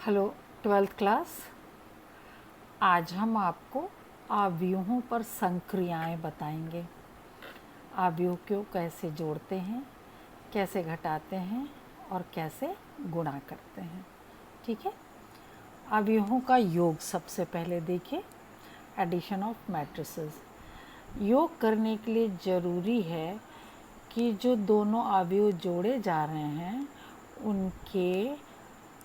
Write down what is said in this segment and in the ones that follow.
Hello 12th class. आज हम आपको अवयवों पर संक्रियाएं बताएंगे। अवयव को कैसे जोड़ते हैं, कैसे घटाते हैं और कैसे गुणा करते हैं। ठीक है। अवयवों का योग सबसे पहले देखिए, एडिशन ऑफ मैट्रिसेस। योग करने के लिए ज़रूरी है कि जो दोनों अवयव जोड़े जा रहे हैं उनके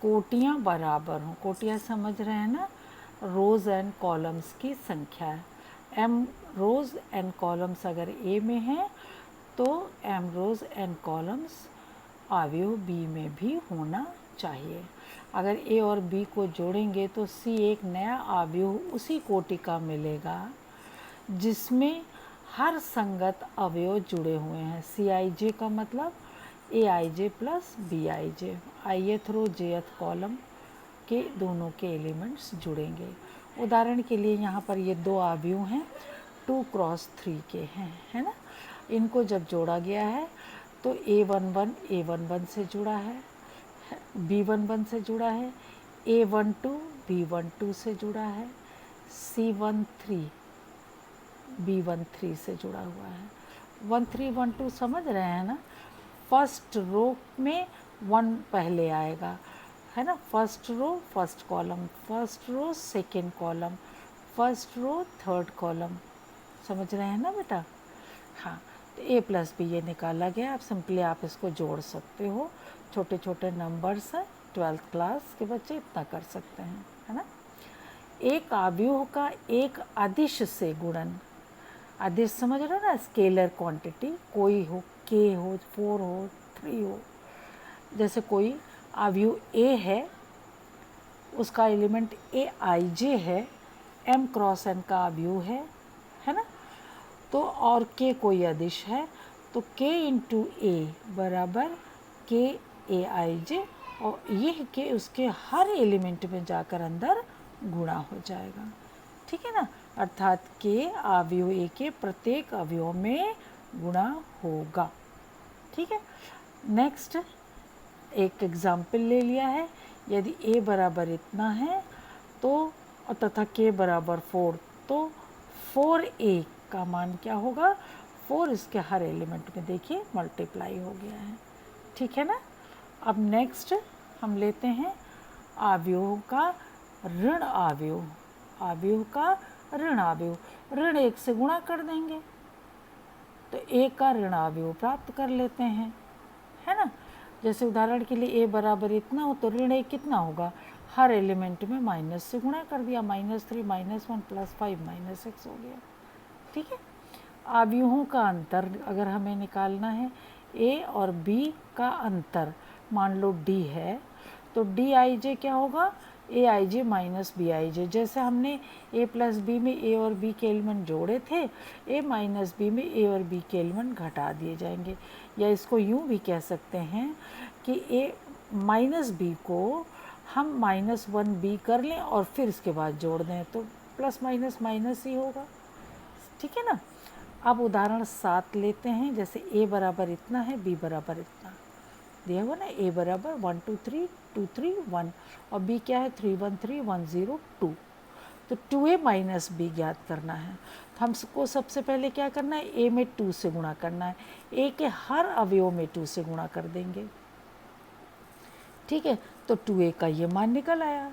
कोटियाँ बराबर हों। कोटियाँ समझ रहे हैं ना, रोज़ एंड कॉलम्स की संख्या है। एम रोज़ एंड कॉलम्स अगर ए में है तो एम रोज़ एंड कॉलम्स अवयव बी में भी होना चाहिए। अगर ए और बी को जोड़ेंगे तो सी एक नया अवयव उसी कोटि का मिलेगा जिसमें हर संगत अवयव जुड़े हुए हैं। सी आई जे का मतलब a i j plus b i j, ith row jth column के दोनों के एलिमेंट्स जुड़ेंगे। उदाहरण के लिए यहाँ पर ये दो अवयव हैं 2 क्रॉस 3 के हैं, है ना। इनको जब जोड़ा गया है तो A11 A11 से जुड़ा है, B11 से जुड़ा है, A12 B12 से जुड़ा है, C13 B13 से जुड़ा हुआ है। 13 12 समझ रहे हैं ना। फर्स्ट रो में 1 पहले आएगा, है ना। First row first column, first row second column, first row third column. समझ रहे हैं ना बेटा। हाँ, तो ए प्लस बी ये निकाला गया। आप सिंपली आप इसको जोड़ सकते हो। छोटे छोटे नंबर्स हैं, 12th क्लास के बच्चे इतना कर सकते हैं, है ना। एक अवयव का एक अदिश से गुणन। अदिश समझ रहे हो ना, स्केलर क्वांटिटी, कोई हो, के हो, 4 हो, 3 हो। जैसे कोई अवयव ए है, उसका एलिमेंट ए आई जे है, एम क्रॉस एन का अवयव है ना। तो और के कोई अदिश है तो के इंटू ए बराबर के ए आई जे, और ये के उसके हर एलिमेंट में जाकर अंदर गुणा हो जाएगा। ठीक है ना। अर्थात के अवयव ए के प्रत्येक अवयव में गुणा होगा। ठीक है। नेक्स्ट एक एग्जाम्पल ले लिया है। यदि ए बराबर इतना है तो तथा के बराबर 4, तो 4a का मान क्या होगा, 4 इसके हर एलिमेंट में देखिए मल्टीप्लाई हो गया है। ठीक है ना। अब नेक्स्ट हम लेते हैं अवयव का ऋण अवयव। अवयव का ऋण अवयव, ऋण 1 से गुणा कर देंगे तो ए का ऋण अवयव प्राप्त कर लेते हैं, है ना। जैसे उदाहरण के लिए ए बराबर इतना हो तो ऋण 1 कितना होगा, हर एलिमेंट में माइनस से गुणा कर दिया, -3 -1 +5 -6 हो गया। ठीक है। अवयवों का अंतर अगर हमें निकालना है, ए और बी का अंतर मान लो डी है तो डी आई जे क्या होगा, ए i J minus B i जे। जैसे हमने ए प्लस बी में ए और बी के एलिमेंट जोड़े थे, ए माइनस बी में ए और बी के एलिमेंट घटा दिए जाएंगे। या इसको यूँ भी कह सकते हैं कि ए माइनस बी को हम -1 बी कर लें और फिर इसके बाद जोड़ दें तो प्लस माइनस माइनस ही होगा। ठीक है ना। अब उदाहरण 7 लेते हैं। जैसे ए बराबर इतना है, बी बराबर इतना दिया हुआ ना, ए बराबर 1 2 3 2 3 1 और बी क्या है 3 1 3 1 0 2। तो 2a माइनस बी ज्ञात करना है तो हमको सबसे पहले क्या करना है, ए में 2 से गुणा करना है। ए के हर अवयव में 2 से गुणा कर देंगे। ठीक है। तो 2a का ये मान निकल आया।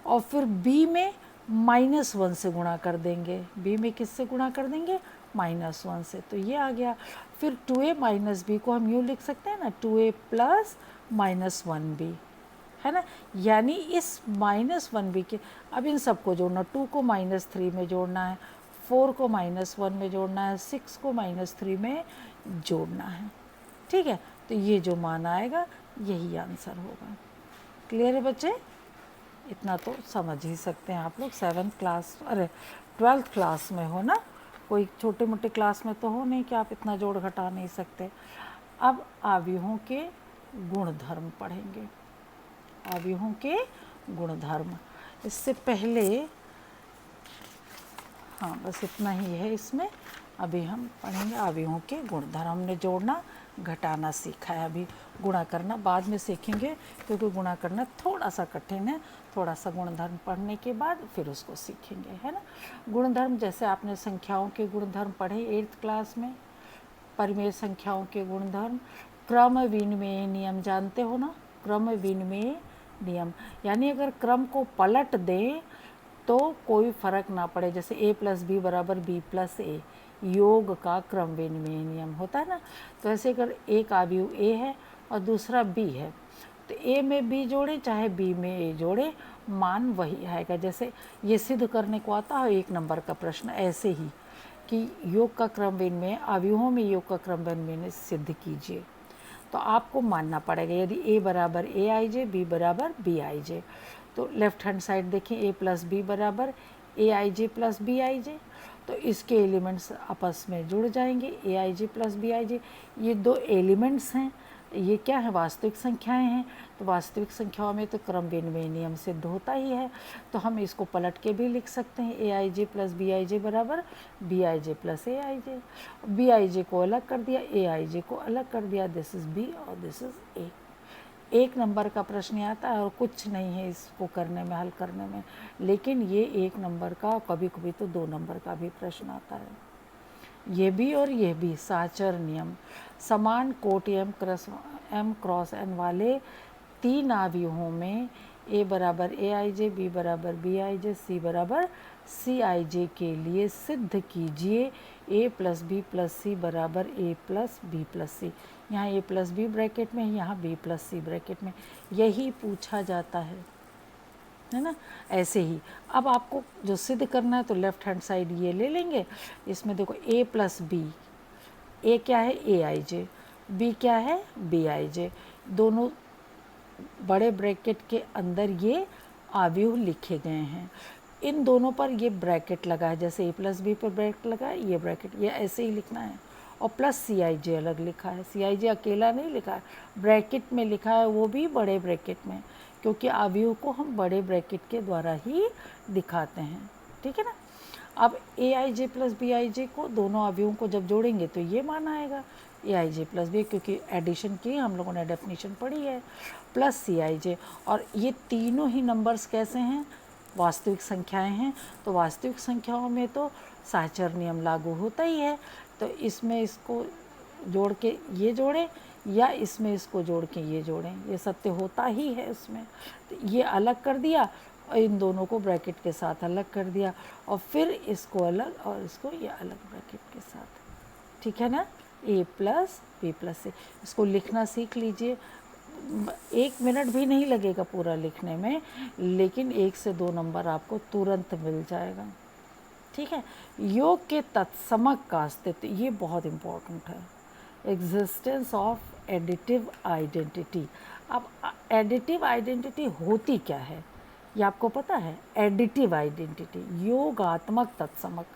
और फिर b में -1 से गुणा कर देंगे। b में किससे गुणा कर देंगे, -1 से, तो ये आ गया। फिर 2a माइनस बी को हम यूँ लिख सकते हैं ना, 2a प्लस -1b, है ना। यानी इस -1b के, अब इन सबको जोड़ना, 2 को -3 में जोड़ना है, 4 को -1 में जोड़ना है, 6 को -3 में जोड़ना है। ठीक है। तो ये जो मान आएगा यही आंसर होगा। क्लियर है बच्चे। इतना तो समझ ही सकते हैं आप लोग। 7th क्लास, अरे 12th क्लास में हो ना, कोई छोटे मोटे क्लास में तो हो नहीं कि आप इतना जोड़ घटा नहीं सकते। अब अवयवों के गुणधर्म पढ़ेंगे। अवयवों के गुणधर्म, इससे पहले हाँ बस इतना ही है इसमें। अभी हम पढ़ेंगे अवयवों के गुणधर्म। हमने जोड़ना घटाना सीखा है। अभी गुणा करना बाद में सीखेंगे, क्योंकि गुणा करना थोड़ा सा कठिन है। थोड़ा सा गुणधर्म पढ़ने के बाद फिर उसको सीखेंगे, है ना। गुणधर्म जैसे आपने संख्याओं के गुणधर्म पढ़े 8th क्लास में, परिमेय संख्याओं के गुणधर्म। क्रम विनिमेय नियम जानते हो ना, क्रम विनिमेय नियम, यानी अगर क्रम को पलट दें तो कोई फर्क ना पड़े। जैसे a + b = b + a, योग का क्रम विनिमेय नियम होता है ना। तो ऐसे अगर एक अवयव a है और दूसरा b है, तो a में b जोड़े चाहे b में a जोड़े, मान वही आएगा। जैसे ये सिद्ध करने को आता है 1 नंबर का प्रश्न, ऐसे ही कि योग का क्रम विनिमेय, अवयवों में योग का क्रम विनिमेय सिद्ध कीजिए। तो आपको मानना पड़ेगा, यदि a = aij, b = bij, तो लेफ्ट हैंड साइड देखें, a + b = aij + bij, तो इसके एलिमेंट्स आपस में जुड़ जाएंगे, aij + bij। ये दो एलिमेंट्स हैं, ये क्या है, वास्तविक संख्याएं हैं। तो वास्तविक संख्याओं में तो क्रम विनिमय नियम सिद्ध होता ही है। तो हम इसको पलट के भी लिख सकते हैं, aij + bij = bij + aij। bij को अलग कर दिया, aij को अलग कर दिया, दिस इज़ b और दिस इज़ a। 1 नंबर का प्रश्न आता है और कुछ नहीं है इसको करने में, हल करने में, लेकिन ये 1 नंबर का, कभी कभी तो 2 नंबर का भी प्रश्न आता है। ये भी और ये भी साचर नियम, समान कोटि m क्रॉस n वाले 3 अवयवों में a = aij, b = bij, c = cij के लिए सिद्ध कीजिए a + b + c = a + b + c। यहाँ a + b ब्रैकेट में, यहाँ b + c ब्रैकेट में, यही पूछा जाता है ना। ऐसे ही अब आपको जो सिद्ध करना है तो लेफ्ट हैंड साइड ये ले लेंगे। इसमें देखो a + b, a क्या है aij, b क्या है bij, दोनों बड़े ब्रैकेट के अंदर ये अवयव लिखे गए हैं। इन दोनों पर ये ब्रैकेट लगा है, जैसे a + b पर ब्रैकेट लगा है, ये ब्रैकेट, ये ऐसे ही लिखना है। और प्लस cij अलग लिखा है, cij अकेला नहीं लिखा है, ब्रैकेट में लिखा है, वो भी बड़े ब्रैकेट में, क्योंकि अवयव को हम बड़े ब्रैकेट के द्वारा ही दिखाते हैं, ठीक है ना। अब aij + bij को, दोनों अवयवों को जब जोड़ेंगे तो ये मान आएगा, aij + b, क्योंकि एडिशन की हम लोगों ने डेफिनेशन पढ़ी है, प्लस cij। और ये तीनों ही नंबर्स कैसे हैं, वास्तविक संख्याएं हैं। तो वास्तविक संख्याओं में तो साचर नियम लागू होता ही है। तो इसमें इसको जोड़ के ये जोड़ें, या इसमें इसको जोड़ के ये जोड़ें, ये सत्य होता ही है उसमें। तो ये अलग कर दिया और इन दोनों को ब्रैकेट के साथ अलग कर दिया, और फिर इसको अलग और इसको ये अलग ब्रैकेट के साथ, ठीक है ना। a + b + c, इसको लिखना सीख लीजिए। 1 मिनट भी नहीं लगेगा पूरा लिखने में, लेकिन 1 से 2 नंबर आपको तुरंत मिल जाएगा, ठीक है। योग के तत्समक का अस्तित्व, ये बहुत इम्पोर्टेंट है, एग्जिस्टेंस ऑफ एडिटिव आइडेंटिटी। अब एडिटिव आइडेंटिटी होती क्या है, ये आपको पता है। एडिटिव आइडेंटिटी, योगात्मक तत्समक,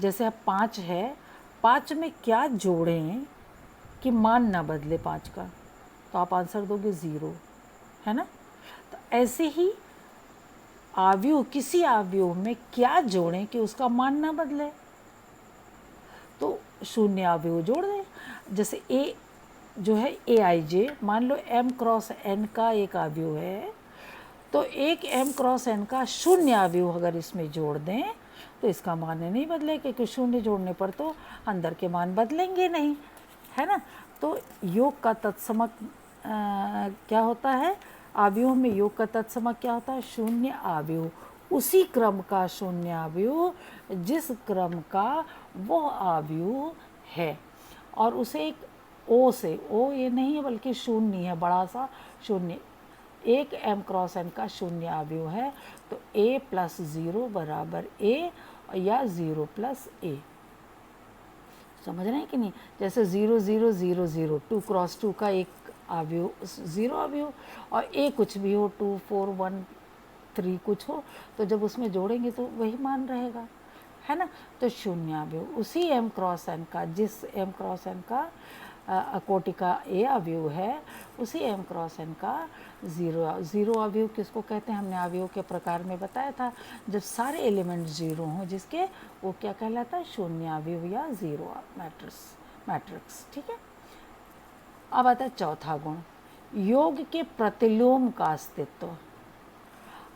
जैसे अब 5 है, 5 में क्या जोड़ें कि मान ना बदले 5 का, तो आप आंसर दोगे 0, है ना। तो ऐसे ही अवयव, किसी अवयव में क्या जोड़ें कि उसका मान ना बदले, तो 0 अवयव जोड़ दें। जैसे a जो है aij, मान लो m क्रॉस n का एक अवयव है, तो एक m क्रॉस n का 0 अवयव अगर इसमें जोड़ दें तो इसका मान नहीं बदले, क्योंकि 0 जोड़ने पर तो अंदर के मान बदलेंगे नहीं, है ना। तो योग का तत्समक क्या होता है, अवयवों में योग का तत्समक क्या होता है, 0 अवयव, उसी क्रम का 0 अवयव जिस क्रम का वो अवयव है, और उसे एक ओ से, ओ ये नहीं है बल्कि 0 है, बड़ा सा 0, एक m क्रॉस n का 0 अवयव है, तो a + 0 = a या 0 + a, समझ रहे हैं कि नहीं। जैसे 0 0 0 0, 2 क्रॉस 2 का एक अवयव 0 अवयव, और a कुछ भी हो, 2 4 1 3 कुछ हो, तो जब उसमें जोड़ेंगे तो वही मान रहेगा, है ना। तो 0 अवयव उसी m क्रॉस n का, जिस m क्रॉस n का कोटि का a अवयव है, उसी m क्रॉस n का 0 अवयव किसको कहते हैं, हमने अवयव के प्रकार में बताया था, जब सारे एलिमेंट 0 हों जिसके, वो क्या कहलाता है, 0 अवयव या 0 मैट्रिक्स, ठीक है। अब आता है चौथा गुण, योग के प्रतिलोम का अस्तित्व।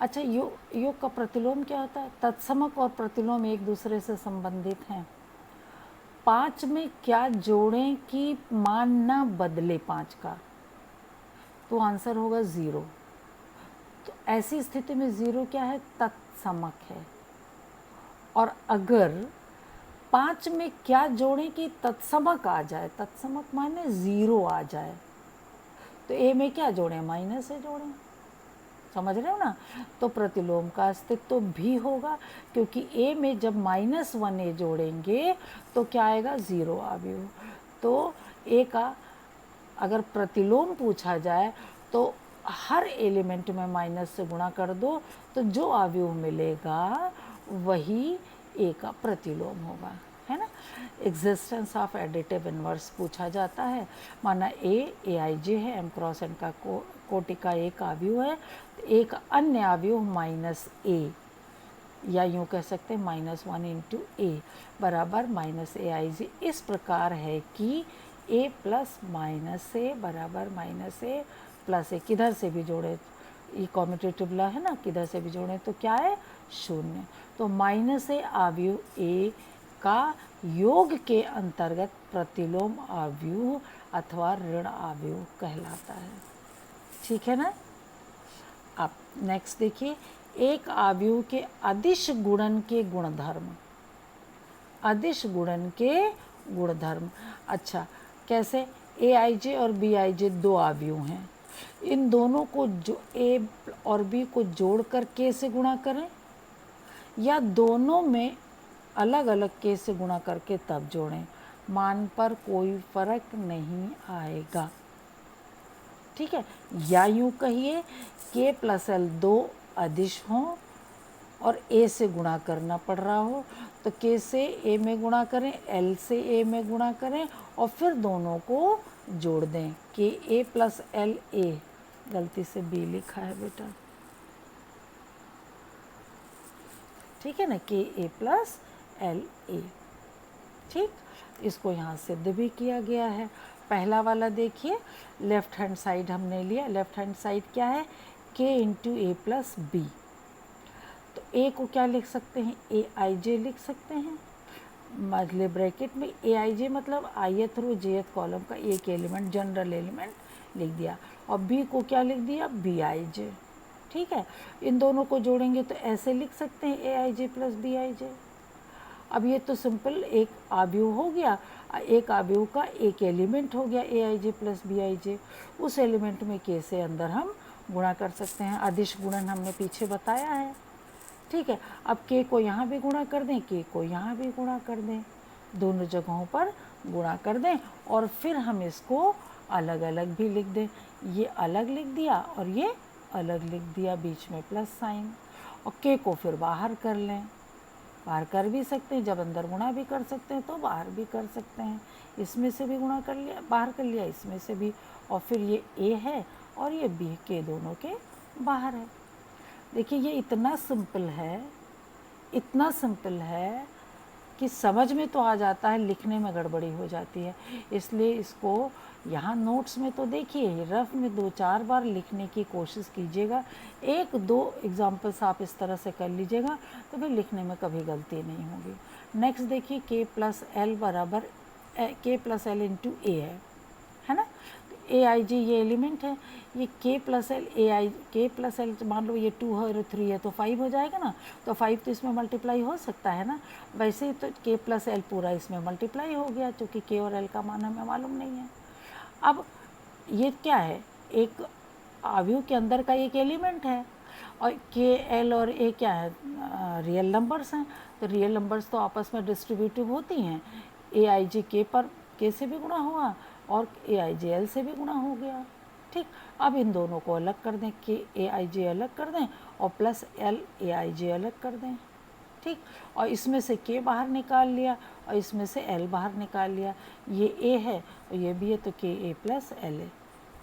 अच्छा, योग का प्रतिलोम क्या होता है? तत्समक और प्रतिलोम एक दूसरे से संबंधित हैं। 5 में क्या जोड़ें कि मान ना बदले 5 का, तो आंसर होगा 0। तो ऐसी स्थिति में 0 क्या है? तत्समक है। और अगर 5 में क्या जोड़ें कि तत्समक आ जाए, तत्समक माने 0 आ जाए, तो ए में क्या जोड़ें? माइनस ए जोड़ें। समझ रहे हो ना? तो प्रतिलोम का अस्तित्व भी होगा, क्योंकि ए में जब -1 ए जोड़ेंगे तो क्या आएगा? 0 अवयव। तो ए का अगर प्रतिलोम पूछा जाए तो हर एलिमेंट में माइनस से गुणा कर दो, तो जो अवयव मिलेगा वही ए का प्रतिलोम होगा, है ना? एग्जिस्टेंस ऑफ एडिटिव इनवर्स पूछा जाता है। माना ए आई जे है, एम क्रॉस एन का कोटि का एक अवयव है, एक अन्य अवयव माइनस ए, या यूँ कह सकते हैं -1 इंटू ए बराबर -AIJ। इस प्रकार है कि ए प्लस माइनस ए बराबर -ए प्लस ए। किधर से भी जोड़े, ये कॉम्यूटेटिव लॉ है ना, किधर से भी जोड़े तो क्या है? 0। तो -ए अवयव ए का योग के अंतर्गत प्रतिलोम अवयव अथवा ऋण अवयव कहलाता है। ठीक है ना? अब नेक्स्ट देखिए, एक अवयव के अदिश गुणन के गुणधर्म। अदिश गुणन के गुणधर्म, अच्छा कैसे? ए आई जे और बी आई जे दो अवयव हैं, इन दोनों को जो ए और बी को जोड़कर के से गुणा करें, या दोनों में अलग अलग के से गुणा करके तब जोड़ें, मान पर कोई फर्क नहीं आएगा। ठीक है? या यूँ कहिए के प्लस एल दो अदिश हों और ए से गुणा करना पड़ रहा हो, तो के से ए में गुणा करें, एल से ए में गुणा करें और फिर दोनों को जोड़ दें, के ए प्लस एल ए। गलती से बी लिखा है बेटा, ठीक है ना? के ए प्लस एल ए। ठीक, इसको यहाँ सिद्ध भी किया गया है। पहला वाला देखिए, लेफ्ट हैंड साइड हमने लिया। लेफ्ट हैंड साइड क्या है? के इंटू ए प्लस बी। तो ए को क्या लिख सकते हैं? ए आई जे लिख सकते हैं। मतलब ब्रैकेट में ए आई जे मतलब आईएथ रो जेथ कॉलम का एक एलिमेंट, जनरल एलिमेंट लिख दिया, और बी को क्या लिख दिया? बी आई जे। ठीक है, इन दोनों को जोड़ेंगे तो ऐसे लिख सकते हैं ए i j plus b i जे। अब ये तो सिंपल एक अवयव हो गया, एक अवयव का एक एलिमेंट हो गया ए i j plus b i जे। उस एलिमेंट में के से अंदर हम गुणा कर सकते हैं, अदिश गुणन हमने पीछे बताया है। ठीक है, अब के को यहाँ भी गुणा कर दें, के को यहाँ भी गुणा कर दें, दोनों जगहों पर गुणा कर दें, और फिर हम इसको अलग अलग भी लिख दें। ये अलग लिख दिया और ये अलग लिख दिया, बीच में प्लस साइन, और के को फिर बाहर कर लें। बाहर कर भी सकते हैं, जब अंदर गुणा भी कर सकते हैं तो बाहर भी कर सकते हैं। इसमें से भी गुणा कर लिया, बाहर कर लिया, इसमें से भी, और फिर ये ए है और ये बी, के दोनों के बाहर है। देखिए ये इतना सिंपल है, इतना सिंपल है कि समझ में तो आ जाता है, लिखने में गड़बड़ी हो जाती है। इसलिए इसको यहाँ नोट्स में तो देखिए, रफ में 2-4 बार लिखने की कोशिश कीजिएगा। 1-2 एग्जाम्पल्स आप इस तरह से कर लीजिएगा तो फिर लिखने में कभी गलती नहीं होगी। नेक्स्ट देखिए, के प्लस एल बराबर के प्लस एल इंटू ए है ना? ए आई जी ये एलिमेंट है, ये के प्लस एल ए आई, के प्लस एल मान लो ये 2 है और 3 है तो 5 हो जाएगा ना, तो 5 तो इसमें मल्टीप्लाई हो सकता है ना। वैसे ही तो के प्लस एल पूरा इसमें मल्टीप्लाई हो गया, क्योंकि के और एल का मान हमें मालूम नहीं है। अब ये क्या है? एक अवयव के अंदर का एक एलिमेंट है, और के एल और ए क्या है? रियल नंबर्स हैं, तो रियल नंबर्स तो आपस में डिस्ट्रीब्यूटिव होती हैं। ए आई जी के पर के से भी गुणा हुआ और ए आई जे एल से भी गुणा हो गया। ठीक, अब इन दोनों को अलग कर दें, के ए आई जे अलग कर दें और प्लस एल ए आई जे अलग कर दें। ठीक, और इसमें से के बाहर निकाल लिया और इसमें से एल बाहर निकाल लिया। ये ए है और ये भी है, तो के ए प्लस एल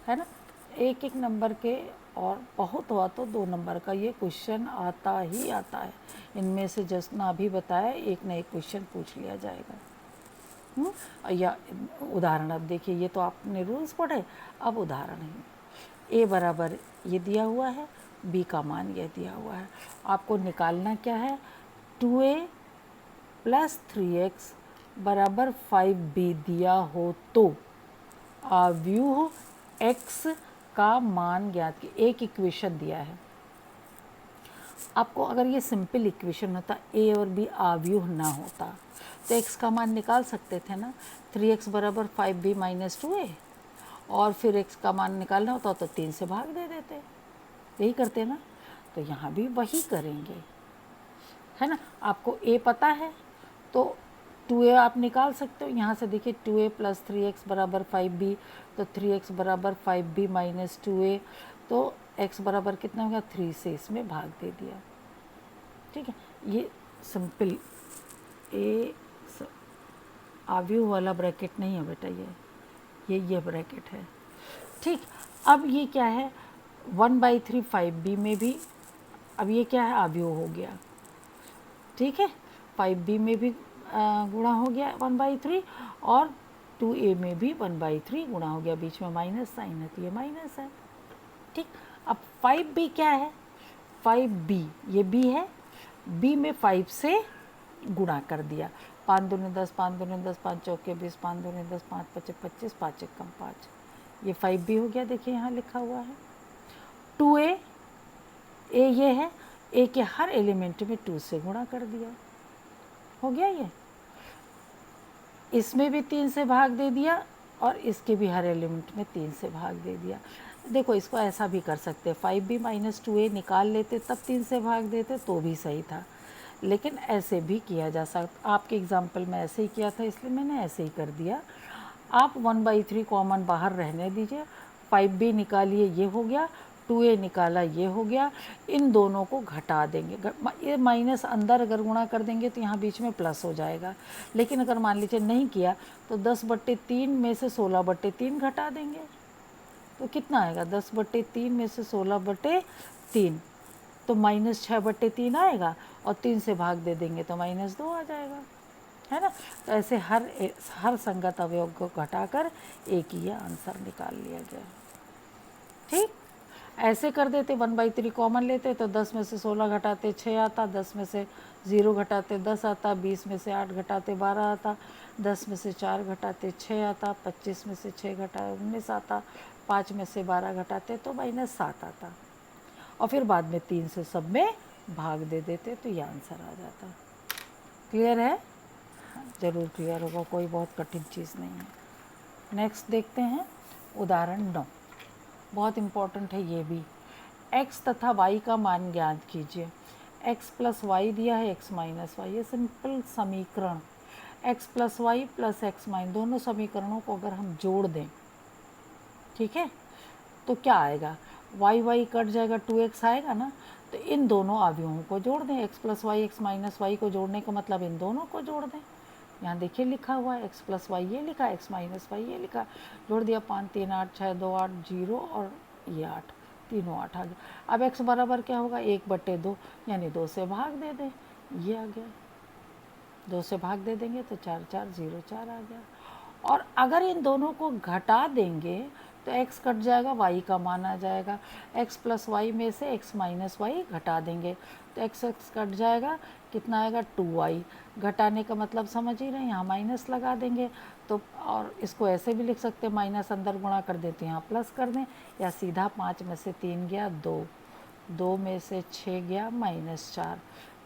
है ना? एक एक नंबर के, और बहुत हुआ तो 2 नंबर का ये क्वेश्चन आता ही आता है। इनमें से जितना अभी बताया, एक ना एक क्वेश्चन पूछ लिया जाएगा। या उदाहरण अब देखिए, ये तो आपने रूल्स पढ़े, अब उदाहरण है। a बराबर ये दिया हुआ है, b का मान ये दिया हुआ है, आपको निकालना क्या है, 2a प्लस 3x बराबर 5b दिया हो तो आव्यूह x का मान ज्ञात की, एक इक्वेशन दिया है आपको। अगर ये सिंपल इक्वेशन होता, a और b आव्यूह ना होता, तो x का मान निकाल सकते थे ना, 3x बराबर 5b माइनस 2a, और फिर x का मान निकालना होता तो 3 से भाग दे देते, यही करते ना। तो यहाँ भी वही करेंगे, है ना। आपको a पता है तो 2a आप निकाल सकते हो। यहाँ से देखिए 2a प्लस 3x बराबर 5b, तो 3x बराबर 5b माइनस 2a, तो x बराबर कितना होगा, 3 से इसमें भाग दे दिया। ठीक है, ये सिंपल आव्यूह वाला ब्रैकेट नहीं है बेटा, ये ब्रैकेट है। ठीक, अब ये क्या है, 1/3 5b में भी, अब ये क्या है, आव्यूह हो गया। ठीक है, 5b में भी गुणा हो गया 1/3, और 2a में भी 1/3 गुणा हो गया, बीच में माइनस साइन है तो ये माइनस है। ठीक, अब 5b क्या है, 5b ये b है, b में 5 से गुणा कर दिया, 5 दूनी 10, 5 दूनी 10, 5 चौके 20, 5 दूनी 10, 5 पचे 25, 5 एक कम 5, ये 5b हो गया। देखिए यहाँ लिखा हुआ है 2a, a ये है, a के हर एलिमेंट में 2 से गुणा कर दिया, हो गया ये। इसमें भी 3 से भाग दे दिया, और इसके भी हर एलिमेंट में 3 से भाग दे दिया। देखो इसको ऐसा भी कर सकते, 5b माइनस 2a निकाल लेते तब 3 से भाग देते तो भी सही था, लेकिन ऐसे भी किया जा सकता। आपके एग्जाम्पल में ऐसे ही किया था, इसलिए मैंने ऐसे ही कर दिया। आप 1/3 कॉमन बाहर रहने दीजिए, 5b निकालिए, ये हो गया, 2a निकाला, ये हो गया, इन दोनों को घटा देंगे। ये माइनस अंदर अगर गुणा कर देंगे तो यहाँ बीच में प्लस हो जाएगा, लेकिन अगर मान लीजिए नहीं किया तो 10/3 में से 16/3 घटा देंगे, तो कितना आएगा, 10/3 में से 16/3, तो -6/3 आएगा, और 3 से भाग दे देंगे तो -2 आ जाएगा, है ना। तो ऐसे हर संगत अवयव को घटाकर एक ही आंसर निकाल लिया गया। ठीक, ऐसे कर देते, 1/3 कॉमन लेते तो 10 में से 16 घटाते 6 आता, 10 में से 0 घटाते 10 आता, 20 में से 8 घटाते 12 आता, 10 में से 4 घटाते 6 आता, 25 में से 6 घटाते 19 आता, 5 में से 12 घटाते तो -7 आता, और फिर बाद में 3 से सब में भाग दे देते तो ये आंसर आ जाता। क्लियर है? ज़रूर क्लियर होगा, कोई बहुत कठिन चीज़ नहीं है। नेक्स्ट देखते हैं उदाहरण 9, बहुत इम्पॉर्टेंट है ये भी। x तथा y का मान ज्ञात कीजिए। x प्लस वाई दिया है, x माइनस वाई, ये सिंपल समीकरण, x plus y plus x minus, दोनों समीकरणों को अगर हम जोड़ दें, ठीक है, तो क्या आएगा, y कट जाएगा, 2x आएगा ना, तो इन दोनों अवयवों को जोड़ दें, x plus y x minus y को जोड़ने का मतलब इन दोनों को जोड़ दें। यहाँ देखिए लिखा हुआ है, x प्लस वाई ये लिखा, x माइनस वाई ये लिखा, जोड़ दिया, 5 3 8 6 2 8 0, और ये 8, तीनों 8 आ गया। अब x बराबर क्या होगा, 1/2, यानी 2 से भाग दे दें, ये आ गया, 2 से भाग दे देंगे तो 4 4 0 4 आ गया। और अगर इन दोनों को घटा देंगे तो x कट जाएगा, y का मान आ जाएगा, x प्लस वाई में से x माइनस वाई घटा देंगे तो x कट जाएगा, कितना आएगा, 2y। घटाने का मतलब समझ ही रहे हैं, यहाँ माइनस लगा देंगे तो, और इसको ऐसे भी लिख सकते हैं, माइनस अंदर गुणा कर देते हैं, यहाँ प्लस कर दें, या सीधा 5 में से 3 गया 2, 2 में से 6 गया -4,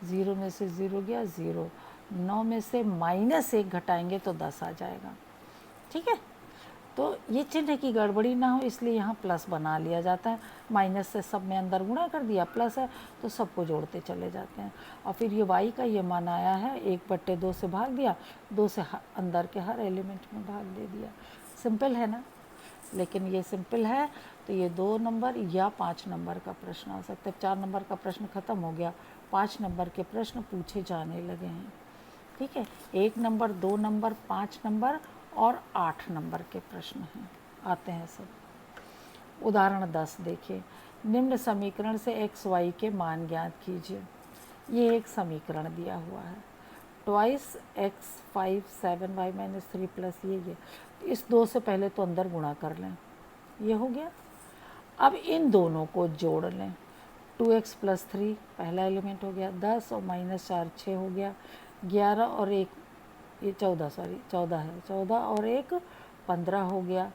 0 में से 0 गया 0, 9 में से -1 घटाएंगे तो 10 आ जाएगा। ठीक है, तो ये चिन्ह की गड़बड़ी ना हो इसलिए यहाँ प्लस बना लिया जाता है, माइनस से सब में अंदर गुणा कर दिया, प्लस है तो सबको जोड़ते चले जाते हैं, और फिर ये y का ये मान आया है, 1/2 से भाग दिया, 2 से अंदर के हर एलिमेंट में भाग दे दिया। सिंपल है ना, लेकिन ये सिंपल है तो ये 2 नंबर या 5 नंबर का प्रश्न आ सकता है। 4 नंबर का प्रश्न ख़त्म हो गया, 5 नंबर के प्रश्न पूछे जाने लगे हैं। ठीक है, 1 नंबर, 2 नंबर, 5 नंबर और 8 नंबर के प्रश्न हैं, आते हैं सब। उदाहरण 10 देखिए, निम्न समीकरण से x y के मान ज्ञात कीजिए। ये एक समीकरण दिया हुआ है, twice x 5 7 y minus 3 plus ये इस 2 से पहले तो अंदर गुणा कर लें, ये हो गया। अब इन दोनों को जोड़ लें, 2x प्लस 3 पहला एलिमेंट हो गया, 10 और माइनस 4 6 हो गया, 11 और 1 ये 14 सॉरी 14 है, 14 और 1 15 हो गया।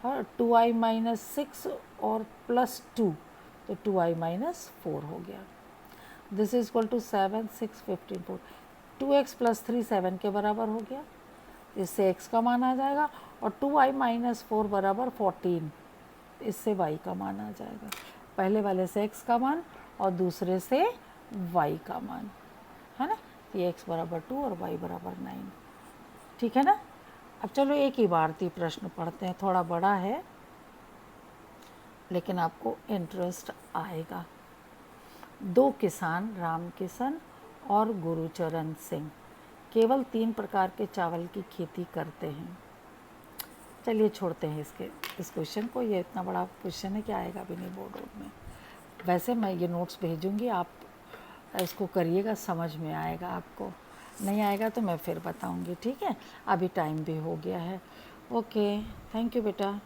हाँ 2i माइनस 6 और प्लस 2 तो 2i माइनस 4 हो गया। This is equal to 7 6 15 4। 2x plus 3 7 के बराबर हो गया, इससे x का मान आ जाएगा, और 2i माइनस 4 बराबर 14, इससे y का मान आ जाएगा। पहले वाले से x का मान और दूसरे से y का मान, है ना। ये x बराबर 2 और y बराबर 9, ठीक है ना। अब चलो एक ही भारतीय प्रश्न पढ़ते हैं, थोड़ा बड़ा है लेकिन आपको इंटरेस्ट आएगा। 2 किसान रामकिशन और गुरुचरण सिंह केवल 3 प्रकार के चावल की खेती करते हैं। चलिए छोड़ते हैं इस क्वेश्चन को, ये इतना बड़ा क्वेश्चन है कि आएगा भी नहीं बोर्ड में। वैसे मैं ये नोट्स भेजूँगी, आप इसको करिएगा, समझ में आएगा आपको। नहीं आएगा तो मैं फिर बताऊँगी, ठीक है। अभी टाइम भी हो गया है। ओके, थैंक यू बेटा।